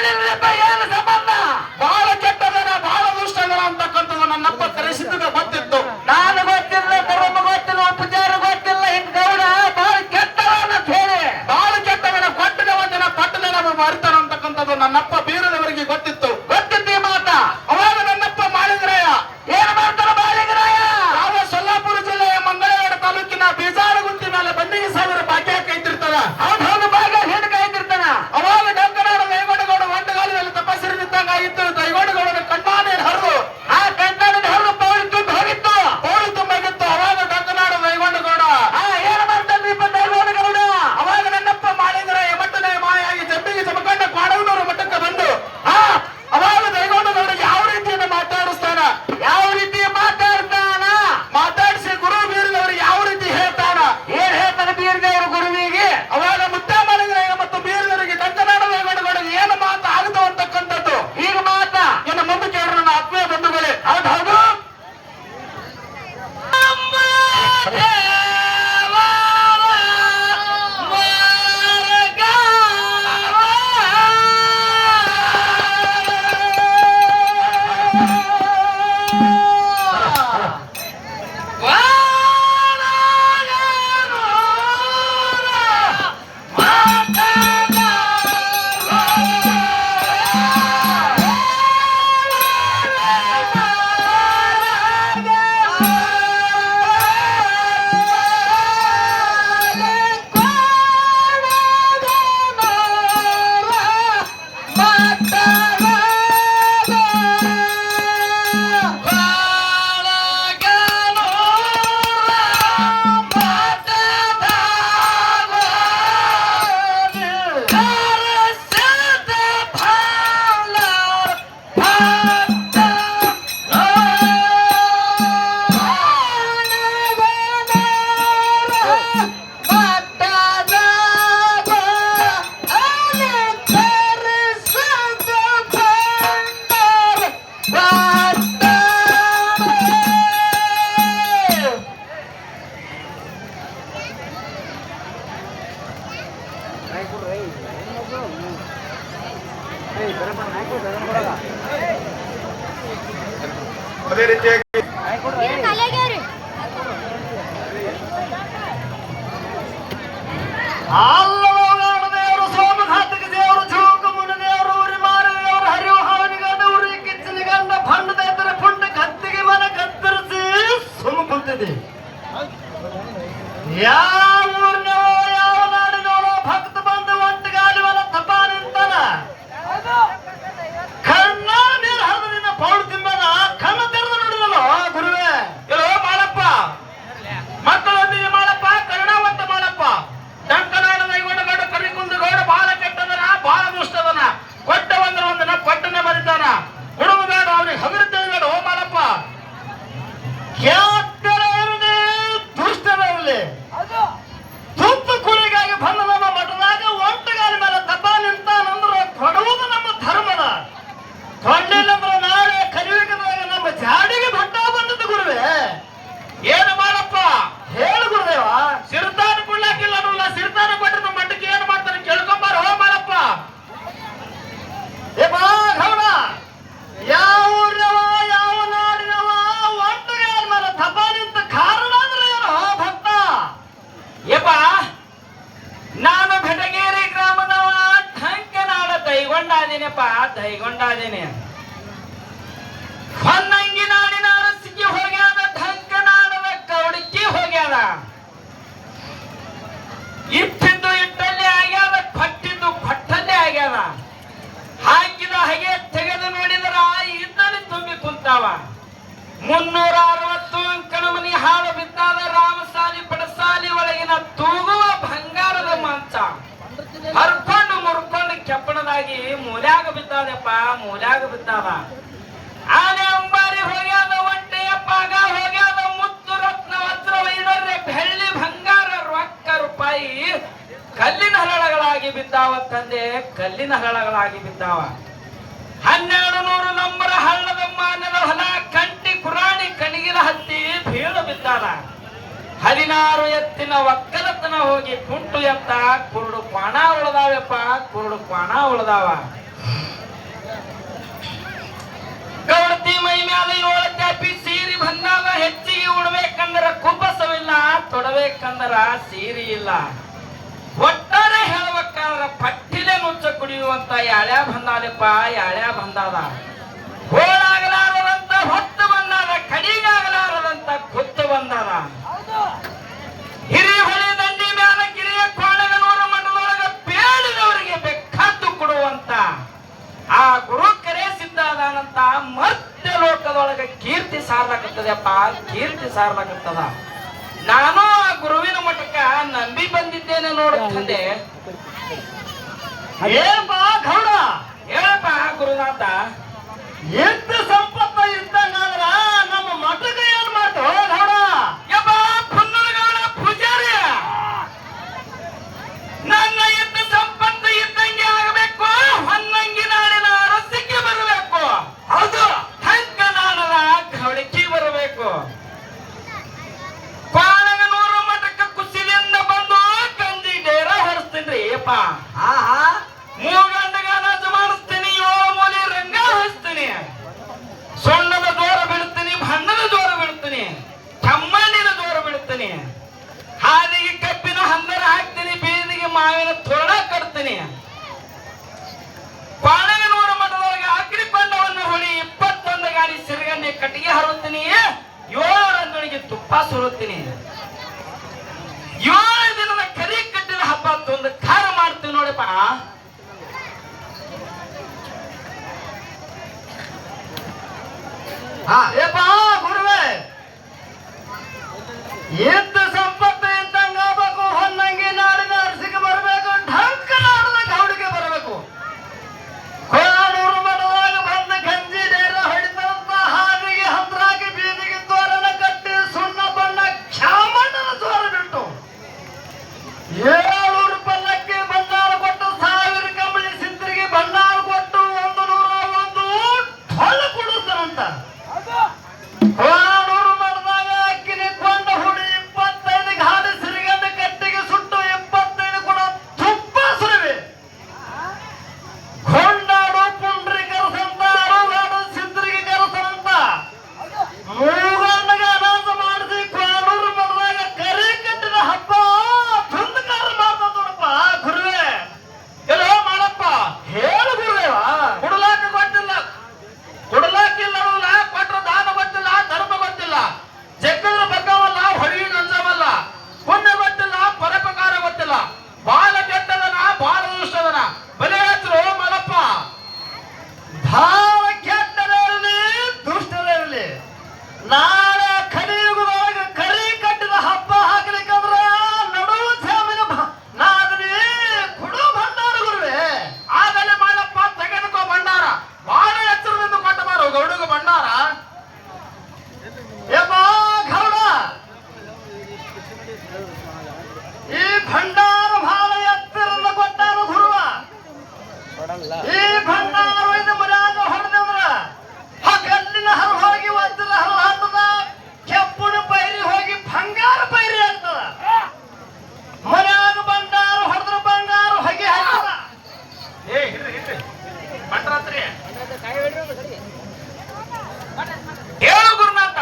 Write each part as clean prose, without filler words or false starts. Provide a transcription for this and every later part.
ಏನು ಸಂಬಂಧ? ಬಹಳ ಕೆಟ್ಟದನ ಬಹಳ ದುಷ್ಟದನ ಅಂತಕ್ಕಂಥದ್ದು ನನ್ನಪ್ಪ ಕರೆಸಿದ್ದ ಗೊತ್ತಿತ್ತು. ನಾನು ಗೊತ್ತಿಲ್ಲ, ಕುರುಬ ಗೊತ್ತಿಲ್ಲ, ಉಪಚಾರ ಗೊತ್ತಿಲ್ಲ, ಹಿಂಗ್ ಗೌಡ ಬಹಳ ಕೆಟ್ಟವನ ಹೇಳಿ ಬಹಳ ಕೆಟ್ಟವನ ಕೊಟ್ಟದ ಒಂದಿನ ಪಟ್ಟದನ ಮರಿತಾನ ಅಂತಕ್ಕಂಥದ್ದು ನನ್ನಪ್ಪ ಬೀರದವರಿಗೆ ಗೊತ್ತಿತ್ತು. ಗೊತ್ತಿತ್ತು ಈ ಮಾತ. ಅವಾಗ ನನ್ನಪ್ಪ ಮಾಳಿಂಗರಾಯ ಏನ್ ಮಾಡ್ತಾರ? ಮಾಳಿಂಗರಾಯ ಯಾವ ಸೊಲ್ಲಾಪುರ ಜಿಲ್ಲೆಯ ಮಂಗಳವಾಡ ತಾಲೂಕಿನ ಬೀಜಾರಗುಂತಿ ಮೇಲೆ ಬಂದಿಗೆ ಸಾವಿರ ಭಾಗ್ಯ ಕೈತಿರ್ತಾರ. ಹೌದು ಭಾಗ್ಯ ಹೆಣ್ಣು ಕೈತಿರ್ತಾನ. ಅವಾಗ ಡಂಕನಾಡ ದೈಗೊಂಡಗೌಡ ಒಂಟಗಾಲಿನಲ್ಲಿ ತಪಸ್ಸಿರಿ ನಿಂತಂಗ ಆಗಿತ್ತು. ದೈಗೊಂಡಗೌಡನ ಕಣ್ಣಾನೆ ಹರಿದು ಆ ಕಣ್ಣಾಡಿನ ಹರಿದು ಪೌಳಿ ತುಂಬ ಹೋಗಿತ್ತು, ಪೌಳಿ ತುಂಬಾಗಿತ್ತು. ಅವಾಗ ಡಂಕನಾಡ ದೈಗೊಂಡಗೌಡ ಏನ್ ಮಾಡ್ತಾನ್ರಿಪ್ಪ ದೈಗೊಂಡಗೌಡ? ಅವಾಗ ನನ್ನಪ್ಪ ಮಾಳಿಂಗರಾಯ ಮಟ್ಟನೆ ಮಾಯಾಗಿ ಜಂಬಿಗೆ ಜಮಖಂಡ ಕ್ವಾಡಗನೂರು ಮಠಕ್ಕೆ ಬಂದು ಅವಾಗ ದೈಗೊಂಡಗೌಡ ಯಾವ ರೀತಿಯನ್ನು ಮಾತಾಡಿಸ್ತಾನ, ಯಾವ ರೀತಿ ಮಾತಾಡ್ತಾನ, ಮಾತಾಡಿಸಿ ಗುರು ಬೀರದವ್ರಿಗೆ ಯಾವ ರೀತಿ ಹೇಳ್ತಾನ, ಏನ್ ಹೇಳ್ತಾನೆ ಬೀರದವರು ಗುರುವಿಗೆ? ಅವಾಗ ಮುದ್ದ ಮಾಳಿಂಗರಾಯ ಮತ್ತು ಬೀರದವರಿಗೆ ಡಂಕನಾಡ ದೈಗೊಂಡಗೌಡಗೆ ಏನು ಮಾತು ಆಗುತ್ತೋ ಅಂತಕ್ಕಂಥದ್ದು ಈಗ ಮಾತ ಇನ್ನು ಮುಂದೆ ಕೇಳ್ರಿ ನನ್ನ ಆತ್ಮೀಯ ಬಂಧುಗಳೇ. ಹೌದು ಅದೇ ರೀತಿಯಾಗಿ ದೇವರು, ಸೋಮಘಾತಕ ದೇವರು, ಜೋಗ ಮುನ ದೇವರು, ಉರಿಮಾರ ದೇವರು, ಹರಿವು ಹಾವನಿಗಂಡ ಉರಿ ಕಿಚ್ಚನಿಗಂಡ ಭಂಡದ ಎತ್ತರ ಪುಂಡ ಕತ್ತಿಗೆ ಮನ ಕತ್ತರಿಸಿ ಸುಮ್ಮ ಕುಂತಿದೆ. ಯಾವ ಊರಿನವೋ ಯಾವ ನಾಡಿನವೋ ಭಕ್ತ ಬಂದು ಒಂಟಗಾಲಿ ಮನ ತಪ ನಿಂತಾನ. ಕಣ್ಣ ನೀರು ಹರಿದು ನಿನ್ನ ಪೌಳು ತಿಂಬನ ಕಣ್ಣು ತೆರೆದು ನೋಡಿದಲ್ಲೋ ಗುರುವೇ. ಎಲ್ಲೋ ಮಾಡಪ್ಪ, ಮಕ್ಕಳೊಂದಿಗೆ ಮಾಡಪ್ಪ, ಕರುಣಾವಂತ ಮಾಡಪ್ಪ. ಡಂಕನಾಡ ದೈಗೊಂಡಗೌಡ ಕರಿಕುಂದಗೌಡ ಬಹಳ ಕೆಟ್ಟದನ ಬಹಳ ದುಷ್ಟದನ. ಕೊಟ್ಟ ಒಂದಿನ ಕೊಟ್ಟನೆ ಮರಿತಾನ. ಹುಡುಗ ಬೇಡ ಅವನಿಗೆ ಹಗರು ಬೇಡ. ಓ ಮಾಡಪ್ಪ ಇರಲಿ ದುಷ್ಟರಲ್ಲಿ ತುತ್ತು ಕುಳಿಗಾಗಿ ಬಂದ ನಮ್ಮ ಮಠದಾಗ ಒಂಟಗಾಲಿ ಮೇಲೆ ತಪ ನಿಂತಾನಂದ್ರ ಕೊಡುವುದು ನಮ್ಮ ಧರ್ಮದ. ಕೊಂಡಿಲ್ಲಂದ್ರ ನಾಳೆ ಕಲಿಯುಗದಾಗ ನಮ್ಮ ಜಾಡಿಗೆ ಭಟ್ಟ ಬಂದದ್ದು ಗುರುವೇ. ಏನು ಮಾಡಪ್ಪ ಹೇಳು ಗುರುದೇವ. ಸಿರ್ತಾನ ಕೊಡ್ಲಾಕಿಲ್ಲ ಅನ್ನೋಲ್ಲ, ಸಿರ್ತಾನ ಕೊಟ್ಟರೆ ನಮ್ಮ ಮಠಕ್ಕೆ ಏನು ಮಾಡ್ತಾನೆ ಕೇಳ್ಕೊಂಬಾರ. ಹೋ ಮಾಡಪ್ಪ ಏ ಬಾ ಗೌಡ, ಯಾವ ಊರಿನವ ಯಾವ ನಾಡಿನವ ಒಂಟಗಾಲಿ ಮೇಲೆ ತಪ ನಿಂತ ಕಾರಣ ಅಂದ್ರೆ ಏನು ಭಕ್ತ? ಏಪ ನಾನು ಬೆಟಗೇರಿ ಗ್ರಾಮದವ ಢಂಕನಾಡ ದೈಗೊಂಡಾದೇನಪ್ಪ, ದೈಗೊಂಡಾದೇನೆ. ಹೊನ್ನಂಗಿ ನಾಡಿನ ಅರಸಿಗೆ ಹೋಗ್ಯಾದ, ಢಂಕನಾಡದ ಕೌಡಿಕೆ ಹೋಗ್ಯಾದ. ಇಟ್ಟಿದ್ದು ಇಟ್ಟಲ್ಲಿ ಆಗ್ಯಾದ, ಕೊಟ್ಟಿದ್ದು ಕೊಟ್ಟಲ್ಲೇ ಆಗ್ಯಾದ. ಹಾಕಿದ ಹಾಗೆ ತೆಗೆದು ನೋಡಿದರ ಇದ್ದಲ್ಲಿ ತುಂಬಿ ಕುಂತಾವ. 360 ಅಂಕಣ ಮನಿ ಹಾಳು ಬಿದ್ದಾದ. ರಾಮಸಾಲಿ ಪಡಸಾಲಿ ಒಳಗಿನ ತೂಗುವ ಬಂಗಾರದ ಮಂಚ ಹರ್ಕೊಂಡು ಮುರ್ಕೊಂಡು ಕೆಪ್ಪಣದಾಗಿ ಮೂಲ್ಯಾಗ ಬಿದ್ದಾದಪ್ಪ, ಮೂಲ್ಯಾಗ ಬಿದ್ದಾದ. ಆನೆ ಅಂಬಾರಿ ಹೋಗ್ಯಾದ, ಒಂಟೆಯ ಪಾಗ ಹೋಗ್ಯಾದ. ಮುತ್ತು ರತ್ನ ವಜ್ರ ವೈಡೂರ್ಯ ಬೆಳ್ಳಿ ಬಂಗಾರ ರೊಕ್ಕ ರೂಪಾಯಿ ಕಲ್ಲಿನ ಹರಳಗಳಾಗಿ ಬಿದ್ದಾವ ತಂದೆ, ಕಲ್ಲಿನ ಹರಳಗಳಾಗಿ ಬಿದ್ದಾವ. 1200 ನಂಬರ ಹಳ್ಳದ ಮಾನದ ಹೊಲ, ಕಂಟಿ ಕುರಾಣಿ ಕಣಿಗಿಲ ಹತ್ತಿ ಬೀಳು ಬಿದ್ದಾನ. 16 ಎತ್ತಿನ ಒಕ್ಕಲತನ ಹೋಗಿ ಕುಂಟು ಎತ್ತ ಕುರುಡು ಕ್ವಾಣ ಉಳದಾವಪ್ಪ, ಕುರುಡು ಕ್ವಾಣ ಉಳದಾವ. ಬಂದಾದ 7 ತ್ಯಾಪಿ ಸೀರಿ ಬಂದಾದ ಹೆಚ್ಚಿಗೆ ಉಡ್ಬೇಕಂದ್ರ ಕುಬ್ಬಸವಿಲ್ಲ ತೊಡಬೇಕಂದ್ರ ಸೀರಿ ಇಲ್ಲ ಒಟ್ಟಾರೆ ಹೇಳ್ಬೇಕಾದ್ರ ಪಟ್ಟಿಲೆ ನುಚ್ಚ ಕುಡಿಯುವಂತ ಯಾಳ್ಯಾ ಬಂದಾದಪ್ಪ ಯಾಳ್ಯಾ ಬಂದಾದ ಹೋಳಾಗಲಾರದಂತ ಹೊತ್ತು ಬಂದಾದ ಕಡಿಗಾಗಲಾರದಂತ ಕುತ್ತು ಬಂದಾದ ಹಿರಿ ಹೊಳೆ ದಂಡಿ ಮ್ಯಾಲ ಗಿರಿಯ ಕೋಣಗನೂರು ಮಠದೊಳಗ ಬೇಡಿದವರಿಗೆ ಬೆಕ್ಕದ್ದು ಕೊಡುವಂತ ಆ ಗುರು ಕರೆ ಸಿದ್ಧಾದಾನಂತ ಮಧ್ಯ ಲೋಕದೊಳಗ ಕೀರ್ತಿ ಸಾರ್ಲಾಕತ್ತದಪ್ಪ ಕೀರ್ತಿ ಸಾರ್ಲಾಕತ್ತದ ನಾನು ಆ ಗುರುವಿನ ಮಠಕ್ಕ ನಂಬಿ ಬಂದಿದ್ದೇನೆ ನೋಡುತ್ತಂದೆ ಏನಪ್ಪ ಗೌಡ ಹೇಳಪ್ಪ ಗುರುನಾಥ ಎಂತ ಸಂಪತ್ತ ಇದ್ದಂಗಾದ್ರ ನಮ್ಮ ಮಠಕ್ಕೆ ಏನ್ ಮಾಡ್ತು ಗೌಡ ಯಪ್ಪ ಪುನ್ನಲಗೌಡ ಪೂಜಾರಿ ನನ್ನ ಇದ್ದ ಸಂಪತ್ತು ಇದ್ದಂಗೆ ಆಗಬೇಕು ಹೊನ್ನಂಗಿ ನಾಡಿನ ರಸ್ತೆಗೆ ಬರಬೇಕು ಹೌದು ಹಂಕನಾಡದ ಘವಳಿಕೆ ಬರಬೇಕು ಕೋಣಗನೂರು ಮಠಕ್ಕೆ ಕುಸಿಲಿಂದ ಬಂದು ಗಂಜಿ ಡೇರ ಹೊರಿಸ್ತೀನಿ ಅಪ್ಪ ಆಹಾ ಮೂಗಂಡಗಾನ ಮಾಡಿಸ್ತೀನಿ 7 ಮೂಲೆ ರಂಗ ಹಚ್ತೀನಿ ಸೊಣ್ಣದ ದೂರ ಬಿಡುತ್ತೀನಿ ಬಣ್ಣದ ದೂರ ಬಿಡುತ್ತೀನಿ ಕಮ್ಮಣ್ಣಿನ ದೂರ ಬಿಡುತ್ತೀನಿ ಹಾದಿಗೆ ಕಬ್ಬಿನ ಹಂದರ ಹಾಕ್ತೀನಿ ಬೀದಿಗೆ ಮಾವಿನ ತೋರಣ ಕಟ್ತೀನಿ ಕೋಣಗನೂರು ಮಠದೊಳಗೆ ಅಗ್ನಿಕೊಂಡವನ್ನು ಹೊಡಿ 21 ಗಾಡಿ ಸಿರಿಗಣ್ಣೆ ಕಟ್ಟಿಗೆ ಹರುತ್ತೀನಿ 7 ರಂಗಳಿಗೆ ತುಪ್ಪ ಸುರುತ್ತೀನಿ 7 ದಿನದ ಕರಿ ಕಟ್ಟಿದ ಹಬ್ಬ ಒಂದು ಖಾರ ಮಾಡ್ತೀನಿ ನೋಡಪ್ಪ ಏಪ ಗುರುವೆ ಎಂತ ಸಂಪತ್ತು ಇದ್ದಂಗ ಆಗ್ಬೇಕು ಹೊನ್ನಂಗಿ ನಾಡಿನ ಅರಸಿಗೆ ಬರಬೇಕು ಢಂಕ ನಾಡದ ಗೌಡಿಗೆ ಬರಬೇಕು ಕೋಣೂರು ಮಠದಾಗ ಬಂದ ಗಂಜಿ ಡೇರ ಹೊಡಿತಾರಂತ ಹಾದಿಗೆ ಹಂದ್ರಾಗಿ ಬೀದಿಗೆ ತೋರಣ ಕಟ್ಟಿ ಸುಣ್ಣ ಬಣ್ಣ ಕ್ಷಾಮಣ್ಣನ ತೋರ ಬಿಟ್ಟು 700 ಪಲ್ಲಕ್ಕಿ ಬಂಡಾರ ಕೊಟ್ಟು 1000 ಕಂಬಳಿ ಸಿದ್ಧರಿಗೆ ಬಂಡಾರ ಕೊಟ್ಟು 101 ಠೊಳ್ಳು ಕೊಡುತ್ತಾರಂತ ಕೋಣೂರು ಮಠದಾಗ ಅಕ್ಕಿನಿ ಕೊಂಡ ಹುಡಿ 25 ಗಾಡಿ ಸಿರಿಗಂಡ ಕಟ್ಟಿಗೆ ಸುಟ್ಟು 25 ಕೂಡ ತುಪ್ಪ ಸುರಿವೆ ಕೊಂಡಾಡು ಪುಂಡ್ರಿ ಕರೆಸಂತ ಅರುಗಾಡು ಸಿದ್ಧರಿಗೆ ಕರೆಸಂತ ಮೂಗಣ್ಣಗೆ ಅನಾಥ ಮಾಡಿಸಿ ಕೋಣೂರು ಮಠದಾಗ ಕರಿ ಕಟ್ಟಿದ ಹಬ್ಬ ಧುಂದಕಾರ ಮಾಡ್ತಾ ನೋಡಪ್ಪ ಗುರುವೆ ಎಲ್ಲೋ ಮಾಡಪ್ಪ ಹೇಳು ಗುರುವೇವಾ ಕೊಡಲಾಕ ಗೊತ್ತಿಲ್ಲ ಕೊಡಲಾಕಿಲ್ಲ ಕೊಟ್ರ ದಾನ ಗೊತ್ತಿಲ್ಲ ಧರ್ಮ ಗೊತ್ತಿಲ್ಲ ಜಗ್ಗದ್ರ ಬಗ್ಗವಲ್ಲ ಹೊಡಿ ನಂಜವಲ್ಲ ಪುಣ್ಯ ಗೊತ್ತಿಲ್ಲ ಪರೋಪಕಾರ ಗೊತ್ತಿಲ್ಲ ಬಾಳ ಕೆಟ್ಟದನ ಬಾಳ ದುಷ್ಟದನ ಬಲೆ ಹೆಸರು ಮಲಪ್ಪ ಭಾವ ಕೆಟ್ಟದೇ ಇರಲಿ ದುಷ್ಟರೇ ಇರಲಿ ನಾಳೆ ಕಲಿಯುಗದೊಳಗೆ ಕರಿ ಕಟ್ಟಿದ ಹಬ್ಬ ಹಾಕ್ಲಿಕ್ಕಂದ್ರ ನಡುವು ಜಾಮಿನ ನಾದನಿ ಕೊಡು ಭಂಡಾರ ಗುರುವೆ ಆಗಲೇ ಮಾಡಪ್ಪ ತೆಗೆದುಕೋ ಭಂಡಾರ ಬಾಳ ಎಚ್ಚರದಿಂದ ಕೊಟ್ಟ ಮಾರು ಗೌಡಗ ಭಂಡಾರ ಯಪ್ಪ ಗೌಡ ಈ ಭಂಡಾರ ಬಹಳ ಎತ್ತರದಿಂದ ಕೊಟ್ಟಾರ ಗುರುವ ಈ ಭಂಡಾರ ಒಯ್ದು ಮನ್ಯಾಗ ಹೊಡೆದಂದ್ರ ಕಲ್ಲಿನ ಹರ ಹೋಗಿ ವಜ್ರದ ಹರ ಹಾಕದ ಕೆಂಪುನ ಪೈರಿ ಹೋಗಿ ಬಂಗಾರ ಪೈರಿ ಆಗ್ತದ ಮನ್ಯಾಗ ಭಂಡಾರ ಹೊಡೆದ್ರ ಬಂಗಾರ ಹೊಗೆ ಹಾಕದ ಏ ಹಿಡ್ರಿ ಭಂಡರಾತ್ರಿ ಹೇಳು ಗುರುನಾಥ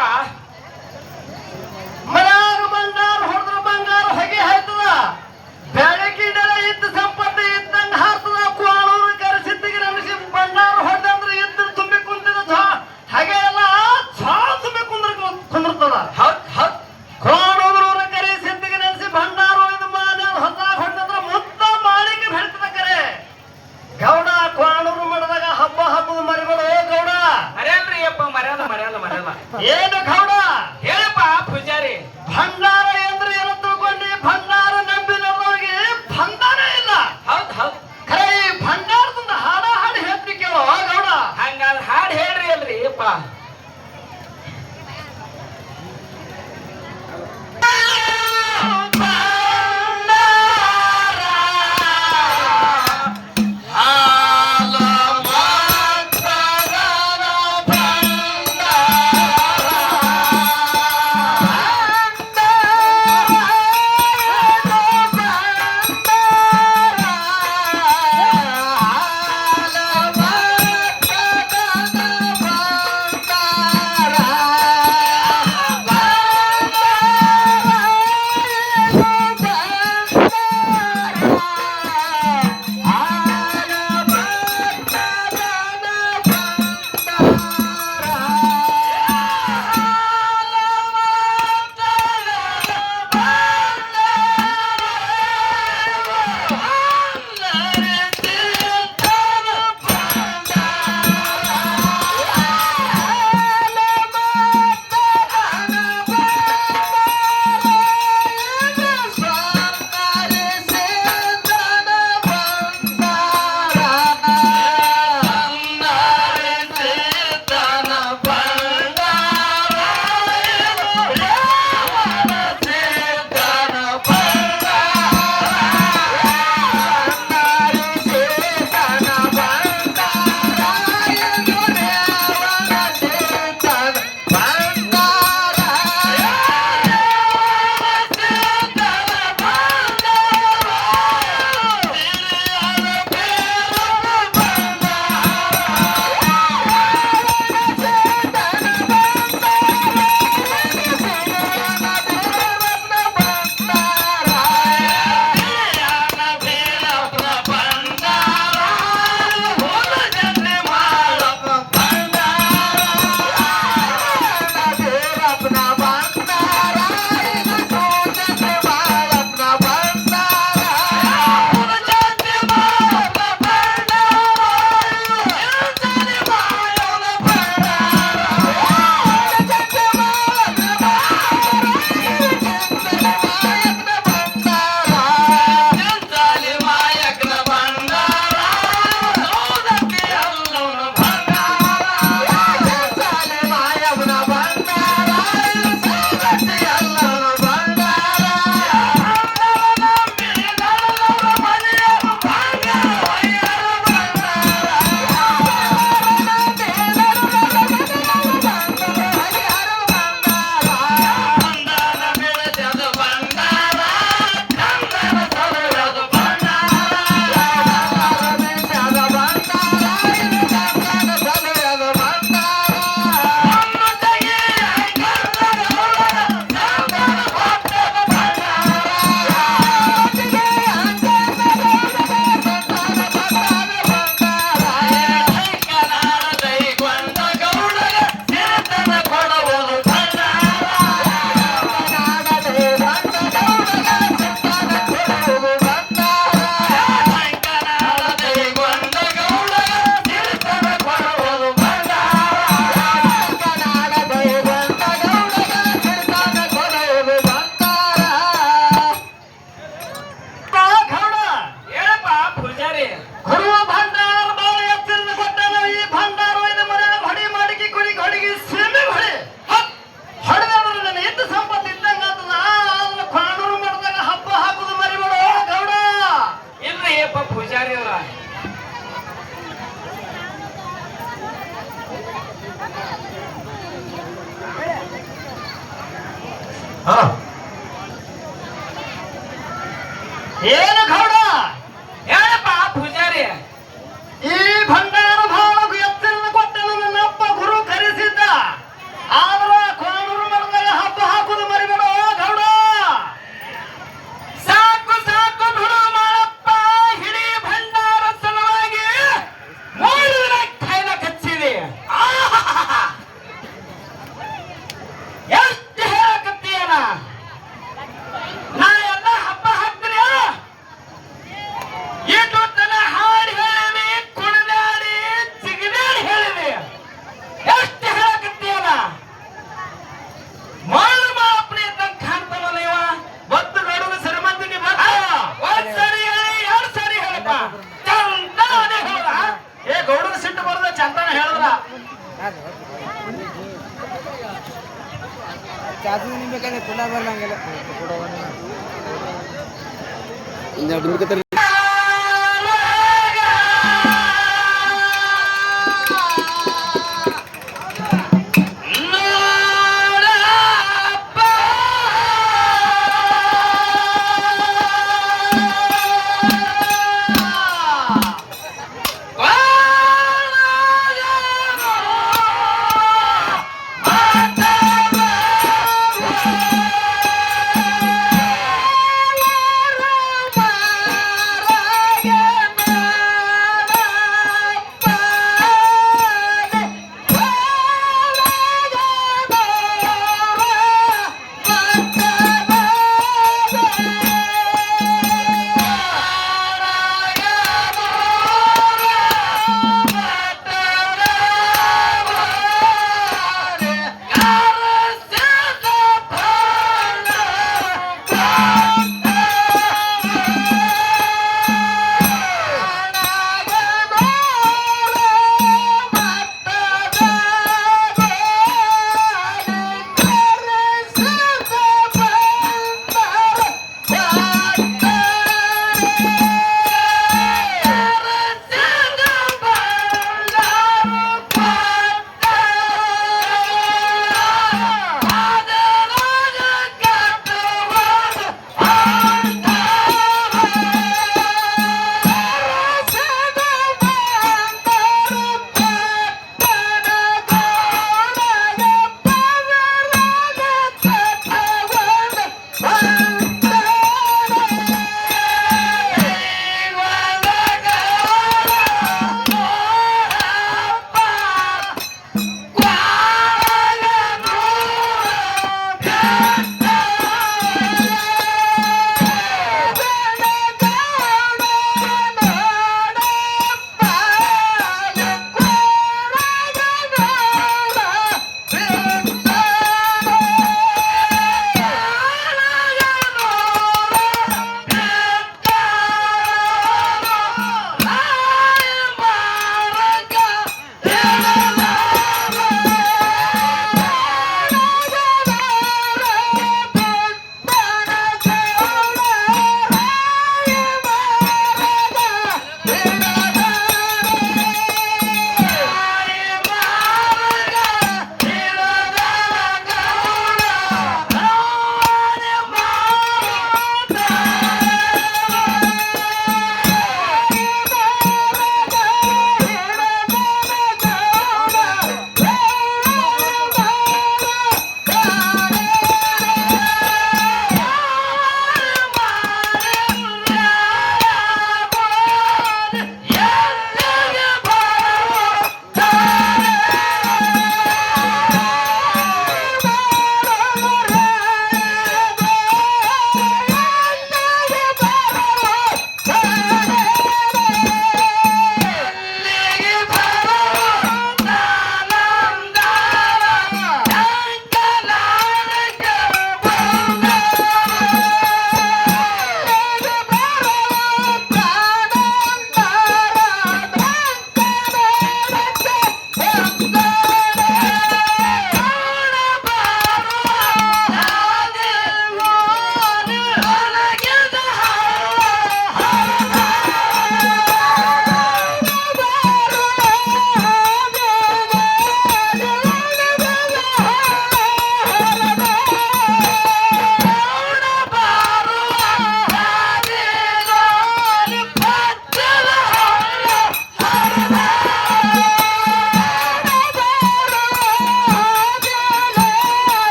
ಮನ್ಯಾಗ ಭಂಡಾರ ಹೊಡೆದ್ರ ಬಂಗಾರ ಹೊಗೆ ಹಾಯ್ತದ ಬೆಳಕಿಂದೆಲ್ಲ ಇದ್ದ ಸಂಪತ್ತು ಇದ್ದಂಗ ಹಾರ್ತದ ಕೋಣೂರು ಕರೆಸಿದ್ದಿಗೆ ನನಸಿ ಭಂಡಾರ ಹೊಡೆದಂದ್ರೆ ಇದ್ದ ತುಂಬಿ ಕುಂತಿದ ಹಾಗೆ ಎಲ್ಲ ತುಂಬಿ ಕುಂದಿರ್ತದ ಹೌದ್ ಹೌದ್ ಕೋಣೂರು ಕರೆಸಿದ್ದಿಗೆ ನೆನೆಸಿ ಭಂಡಾರ ಒಯ್ದು ಮನ್ಯಾಗ ಹೊತ್ತಾಗ ಹೊಡೆದಂದ್ರೆ ಮುದ್ದ ಮಾಳಿಗೆ ಬೆಳ್ತದ ಕರೆ ಗೌಡ ಕೋಣೂರು ಮಾಡಿದಾಗ ಹಬ್ಬದ ಮರಿಗಳು ಗೌಡ ಮರ್ಯಾಲ್ರಿ ಅಪ್ಪ ಮರ್ಯಾದ ಮರ್ಯಾದ ಮರ್ಯಾದ ಏನು ಗೌಡ ಹೇಳಪ್ಪ ಪೂಜಾರಿ ಭಂಡಾರ ಅಂದ್ರೆ ಏನೋ ತಿಳ್ಕೊಂಡಿ ಭಂಡಾರ ನಂಬಿದವರಿಗೆ ಭಂಡಾರ ಇಲ್ಲ ಹೌದ್ ಹೌದ್ ಖರೆ ಈ ಭಂಡಾರದಿಂದ ಹಾಡ ಹಾಡಿ ಹೇಳ್ತಿ ಕೇಳೋ ಗೌಡ ಹಂಗಾದ ಹಾಡು ಹೇಳ್ರಿ ಅಲ್ರಿ ಅಪ್ಪ ಭಂಡಾರ ಏನು ಗೌಡ ಹೇಳಪ್ಪ ಪೂಜಾರಿ. ಈ ಭಂಡಾರ ಭಾಳ ಎತ್ತರದ ಕೊಟ್ಟನು ನನ್ನಪ್ಪ ಗುರು ಕರೆಸಿದ್ದ. ಆದ್ರ ಕೋಣೂರು ಮರದಾಗ ಹಬ್ಬ ಹಾಕುದು ಮರಿಬೇಡ ಗೌಡ. ಸಾಕು ಸಾಕು ಬಿಡು ಮಾಡಪ್ಪ. ಹಿಡಿ ಭಂಡಾರ ಸಲುವಾಗಿ 3 ದಿನ ಕಾಯ್ದ ಕಚ್ಚಿದೆ. ಎಷ್ಟು ಹೇಳಕತ್ತೀಯನ? ನಾ ಎಲ್ಲ ಹಬ್ಬ ಹಾಕ್ತೀನಿ. ಇಟ್ಟು ತನ ಹಾಡಿ ಹೇಳಿವಿ, ಕುಣಿದಾಡಿ ಜಿಗಿದಾಡಿ ಹೇಳಿವಿ. ಎಷ್ಟು ಹೇಳಕತ್ತೀಯನ? ಮಾಡಪ್ಪನಿ ಇದ್ದಂಗೆ ಕಾಣ್ತಾನಲ್ಲ ಇವ. ಬತ್ತು ಗಡುಗ ಶ್ರೀಮಂತಿಗೆ ಬತ್ತ. ಒಂದ್ ಸರಿ ಹೇಳಿ 2 ಸರಿ ಹೇಳಪ್ಪ. ಚಂದ ಅದೇ ಹೇಳ. ಏ ಗೌಡನ ಸಿಟ್ಟು ಬರದ ಚಂದನ ಹೇಳಿದ್ರ. ಚಾರ್ಜ್ ನಿಮ್ಬೇಕಾದ್ರೆ ಪುನಃ ಬರ್ಲಂಗಿಲ್ಲ ಇನ್ನೆರಡು ಹುಡುಕತ್ತಾರೆ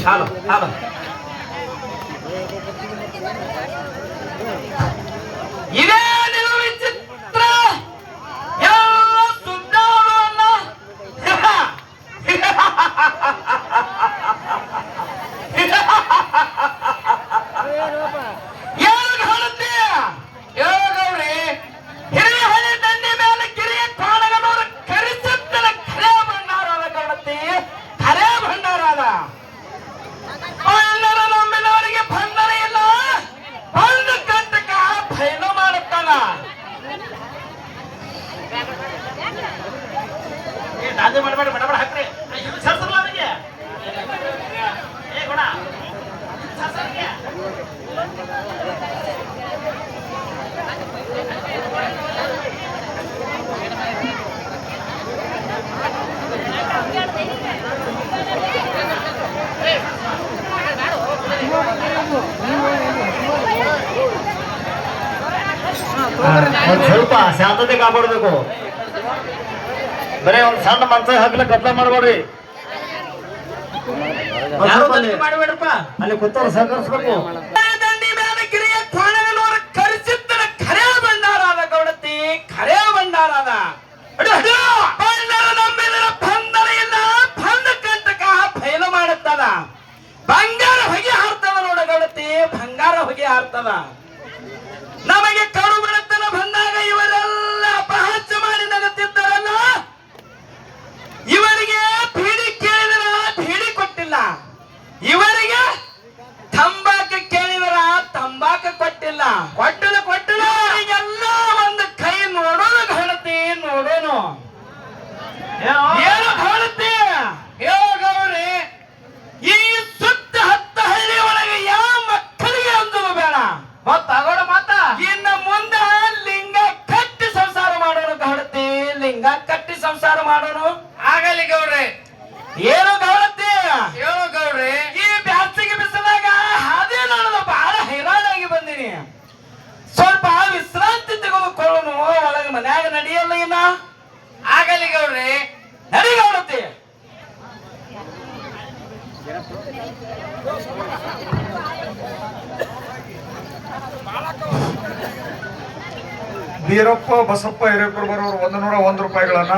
ಹಾಲು ಹಾಲು ಇದೇ ನೀವು ವಿಚಿತ್ರ ಎಲ್ಲ ಸುಂದರವನ್ನ ಏನು ಕಾಣುತ್ತೆ ಯೋಗವ್ರಿ ಹಿರಿಯ ಹಳಿ ದಂಡಿ ಮೇಲೆ ಕಿರಿಯ ಕಾಣಗನವರ ಕರಿಸುತ್ತಲ ಖರೆ ಭಂಡಾರದ ಕಾಣುತ್ತೆ ಖರೆ ಭಂಡಾರದ ಎಲ್ಲರ ನಮ್ಮಿನವರಿಗೆ ಬಂಧನ ಇಲ್ಲ ಬಂದು ಕಂಟಕ ಭಯನು ಮಾಡುತ್ತಾನ ದಾಂಧೆ ಮಾಡಬೇಡ ಬಡಬಡ ಹಾಕ್ರಿ ಸರ್ಸಲ್ಲ ಅವರಿಗೆ ಏ ಗುಣ ಸರ್ಸರಿಗೆ ಒಂದ್ ಸ್ವಲ್ಪ ಶಾಂತತೆ ಕಾಪಾಡ್ಬೇಕು. ಬರೇ ಒಂದ್ ಸಣ್ಣ ಮನ್ಸ ಹಾಕ್ಲಿಕ್ಕೆ ಕತ್ಲ ಮಾಡ್ಬೇಡ್ರಿ. ಮಾಡಬೇಡಪ್ಪ ಅಲ್ಲಿ ಕೂತವ್ರು ಸಹಕರಿಸ್ಬೇಕು. ದಂಡಿ ಮೇಲೆ ಕಿರಿಯ ಕಾಣಗನವರ ಕರಿಸಿದ್ದನ ಖರೆ ಭಂಡಾರದ ಗೌಡತಿ ಖರೆ ಭಂಡಾರದ ಬಣ್ಣರ ನಮ್ಮೆಲ್ಲರ ಬಂಧನ ಇಲ್ಲ ಬಂದ ಕಂಟಕ ಬಯಲು ಮಾಡುತ್ತದ ಬಂಗಾರ ಹೊಗೆ ಹಾರ್ತದ ನೋಡ ಗೌಡತಿ ಬಂಗಾರ ಹೊಗೆ ಹಾರ್ತದ ನಮಗೆ ಕಡು ಬಡತನ ಬಂದಾಗ ಇವರೆಲ್ಲ ಅಪಹಾಸ್ಯ ಮಾಡಿ ನಗುತ್ತಿದ್ದಾರಲ್ಲ ಇವರಿಗೆ ಬೀಡಿ ಕೇಳಿದರ ಬೀಡಿ ಕೊಟ್ಟಿಲ್ಲ ಇವರಿಗೆ ತಂಬಾಕು ಕೇಳಿದರ ತಂಬಾಕು ಕೊಟ್ಟಿಲ್ಲ ಕೊಟ್ಟಲು ಕೊಟ್ಟಲು ಎಲ್ಲ ಒಂದು ಕೈ ನೋಡೋಣ ಕಾಣುತ್ತೆ ನೋಡೋಣ ಏನು ಕಾಣುತ್ತೆ ಯೋಗವ್ರೆ ಈ ಸುತ್ತ ಹತ್ತ ಹಳ್ಳಿ ಒಳಗೆ ಯಾವ ಮಕ್ಕಳಿಗೆ ಅಂದವು ಬೇಡ ಗೊತ್ತಾಗೋಣ ಮಾತ ಇನ್ನು ಮುಂದೆ ಲಿಂಗ ಕಟ್ಟಿ ಸಂಸಾರ ಮಾಡೋಣ ಕಾಣುತ್ತೆ ಲಿಂಗ ಕಟ್ಟಿ ಸಂಸಾರ ಮಾಡೋಣ ಆಗಲಿ ಗೌಡ್ರೆ ಏನು ಗೌಡತ್ತೆ ಹೇಳು ಗೌಡ್ರೆ ಈ ಬ್ಯಾಸಿಗೆ ಬಿಸಿಲಾಗ ಹಾದಿ ನಾನು ಬಹಳ ಹೈರಾಣಾಗಿ ಬಂದೀನಿ ಸ್ವಲ್ಪ ವಿಶ್ರಾಂತಿ ತೆಗೆದುಕೊಳ್ಳೋಣ ಒಳಗೆ ಮನ್ಯಾಗ ನಡೆಯಲ್ಲ ಇನ್ನ ಆಗಲಿ ಗೌಡ್ರೆ ನಡಿ ಗೌಡತ್ತೆ ಬೀರಪ್ಪ ಬಸಪ್ಪ ಹಿರೇಕರು ಬರೋರು 101 ರೂಪಾಯಿಗಳನ್ನ